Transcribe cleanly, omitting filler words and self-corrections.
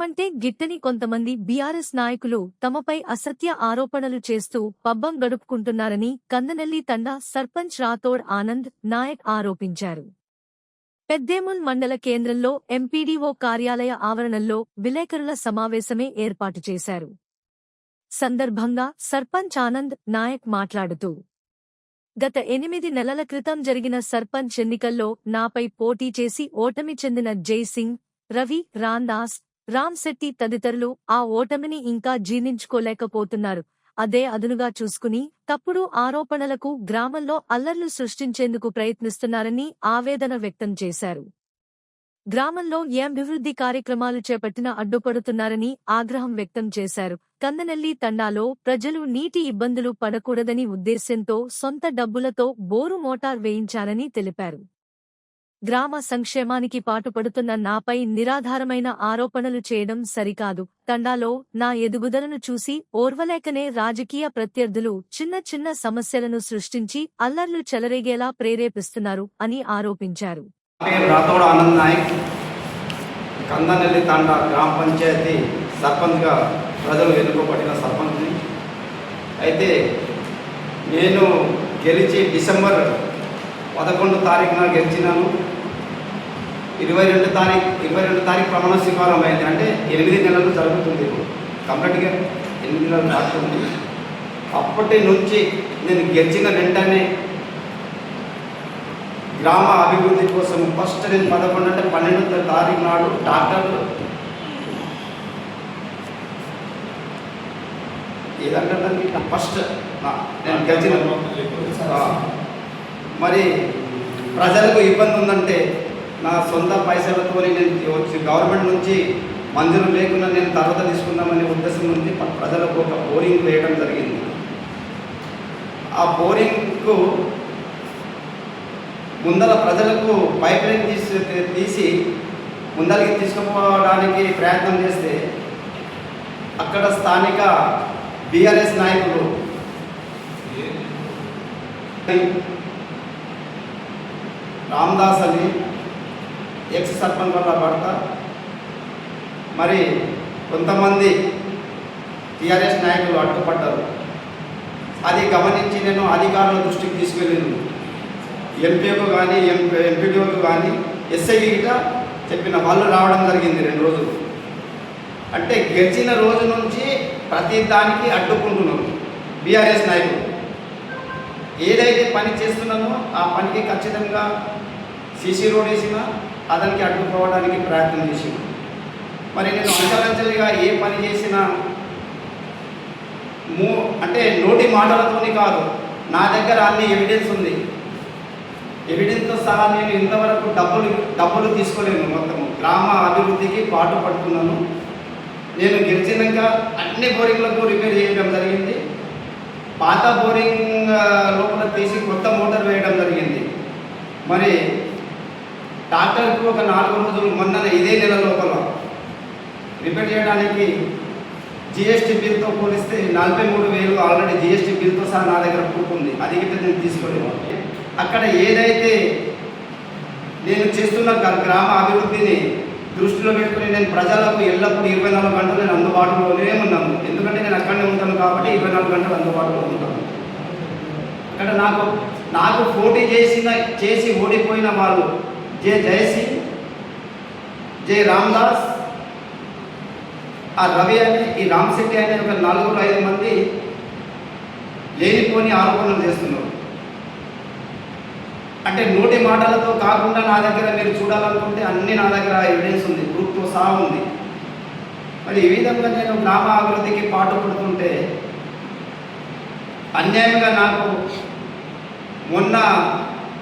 తామంటే గిట్టని కొంతమంది బీఆర్ఎస్ నాయకులు తమపై అసత్య ఆరోపణలు చేస్తూ పబ్బం గడుపుకుంటున్నారని కందనెల్లి తండా సర్పంచ్ రాథోడ్ ఆనంద్ నాయక్ ఆరోపించారు. పెద్దేముల్ మండల కేంద్రంలో ఎంపీడీఓ కార్యాలయ ఆవరణలో విలేకరుల సమావేశమే ఏర్పాటు చేశారు. సందర్భంగా సర్పంచ్ ఆనంద్ నాయక్ మాట్లాడుతూ, గత 8 నెలల క్రితం జరిగిన సర్పంచ్ ఎన్నికల్లో నాపై పోటీ చేసి ఓటమి చెందిన జైసింగ్, రవి, రాందాస్, రామ్శెట్టి తదితరులు ఆ ఓటమిని ఇంకా జీర్ణించుకోలేకపోతున్నారు. అదే అదునుగా చూసుకుని తప్పుడు ఆరోపణలకు గ్రామంలో అల్లర్లు సృష్టించేందుకు ప్రయత్నిస్తున్నారని ఆవేదన వ్యక్తం చేశారు. గ్రామంలో ఏ అభివృద్ధి కార్యక్రమాలు చేపట్టినా అడ్డుపడుతున్నారని ఆగ్రహం వ్యక్తం చేశారు. కందనెల్లి తండాలో ప్రజలు నీటి ఇబ్బందులు పడకూడదని ఉద్దేశ్యంతో సొంత డబ్బులతో బోరు మోటార్ వేయించారని తెలిపారు. గ్రామ సంక్షేమానికి పాటుపడుతున్న నాపై నిరాధారమైన ఆరోపణలు చేయడం సరికాదు. తండాలో నా ఎదుగుదలను చూసి ఓర్వలేకనే రాజకీయ ప్రత్యర్థులు చిన్న చిన్న సమస్యలను సృష్టించి అల్లర్లు చెలరేగేలా ప్రేరేపిస్తున్నారు అని ఆరోపించారు. రాథోడ్ ఆనంద్ నాయక్, కందనెల్లి తండా గ్రామ పంచాయతీ సర్పంచ్గా ప్రజలు ఎన్నుకోబడిన సర్పంచ్ని. అయితే నేను గెలిచి డిసెంబర్ 11 తారీఖున గెలిచినాను. 22 తారీఖు ప్రమాణ స్వీకారం అయింది. అంటే 8 నెలలు జరుగుతుంది. కంప్లీట్గా 8 నెలలు దాటుతుంది. అప్పటి నుంచి నేను గెలిచిన వెంటనే గ్రామ అభివృద్ధి కోసం ఫస్ట్ నేను 12 తారీఖు నాడు డాక్టర్లు ఏదంటే ఫస్ట్ నేను గెలిచిన మరి ప్రజలకు ఇబ్బంది ఉందంటే నా సొంత పైసలతో నేను వచ్చి గవర్నమెంట్ నుంచి మంజూరు లేకుండా నేను తర్వాత తీసుకుందామనే ఉద్దేశం నుంచి ప్రజలకు ఒక బోరింగ్ వేయడం జరిగింది. ఆ బోరింగ్కు ముందర ప్రజలకు పైప్ లైన్ తీసి ముందరికి తీసుకుపోవడానికి ప్రయత్నం చేస్తే అక్కడ స్థానిక బీఆర్ఎస్ నాయకులు రామ్దాస్ అని ఎక్స్ సర్పంచ్ వల్ల భర్త మరి కొంతమంది టీఆర్ఎస్ నాయకులు అడ్డుపడ్డారు. అది గమనించి నేను అధికారుల దృష్టికి తీసుకెళ్ళాను. ఎంపీఓకు కానీ ఎంపీడీఓకు కానీ ఎస్ఐగా చెప్పిన వాళ్ళు రావడం జరిగింది 2 రోజులు. అంటే గెలిచిన రోజు నుంచి ప్రతి దానికి అడ్డుకుంటున్నాను. బీఆర్ఎస్ నాయకులు ఏదైతే పని చేస్తున్నానో ఆ పనికి ఖచ్చితంగా సీసీ రోడ్ వేసినా అతనికి అడ్డుకోవడానికి ప్రయత్నం చేసిన. మరి నేను అంచెలంచెలుగా ఏ పని చేసినా అంటే నోటి మాటలతోని కాదు, నా దగ్గర అన్ని ఎవిడెన్స్ ఉంది. ఎవిడెన్స్తో సహా నేను ఇంతవరకు డబ్బులు తీసుకోలేను. మొత్తము గ్రామ అభివృద్ధికి పాటుపడుతున్నాను. నేను గెలిచినాక అన్ని బోరింగ్లకు రిపేర్ చేయడం జరిగింది. పాత బోరింగ్ లోపల తీసి కొత్త మోటార్ వేయడం జరిగింది. మరి డాక్టర్కు ఒక 4 రోజులు మొన్న ఇదే నెల లోపల రిపేర్ చేయడానికి జిఎస్టీ బిల్తో పోలిస్తే 43,000 ఆల్రెడీ జిఎస్టీ బిల్తో సహా నా దగ్గర ప్రూఫ్ ఉంది. అది గిట్ట నేను తీసుకోలేను. అక్కడ ఏదైతే నేను చేస్తున్న గ్రామ అభివృద్ధిని దృష్టిలో పెట్టుకుని నేను ప్రజలకు ఎల్లప్పుడూ 24 గంటలు నేను అందుబాటులోనే ఉన్నాను. ఎందుకంటే నేను అక్కడనే ఉంటాను కాబట్టి 24 గంటలు అందుబాటులో ఉంటాను. అక్కడ నాకు పోటీ చేసి ఓడిపోయిన వాళ్ళు జయసింగ్, జై రామ్దాస్, ఆ రవి అనే ఈ రామ్శెట్టి అనే ఒక 4-5 మంది లేనిపోని ఆరోపణలు చేస్తున్నారు. అంటే నోటి మాటలతో కాకుండా నా దగ్గర మీరు చూడాలనుకుంటే అన్నీ నా దగ్గర ఎవిడెన్స్ ఉంది, ప్రూఫ్తో సహా ఉంది. మరి ఈ విధంగా నేను గ్రామ అభివృద్ధికి పాటుపడుతుంటే అన్యాయంగా నాకు మొన్న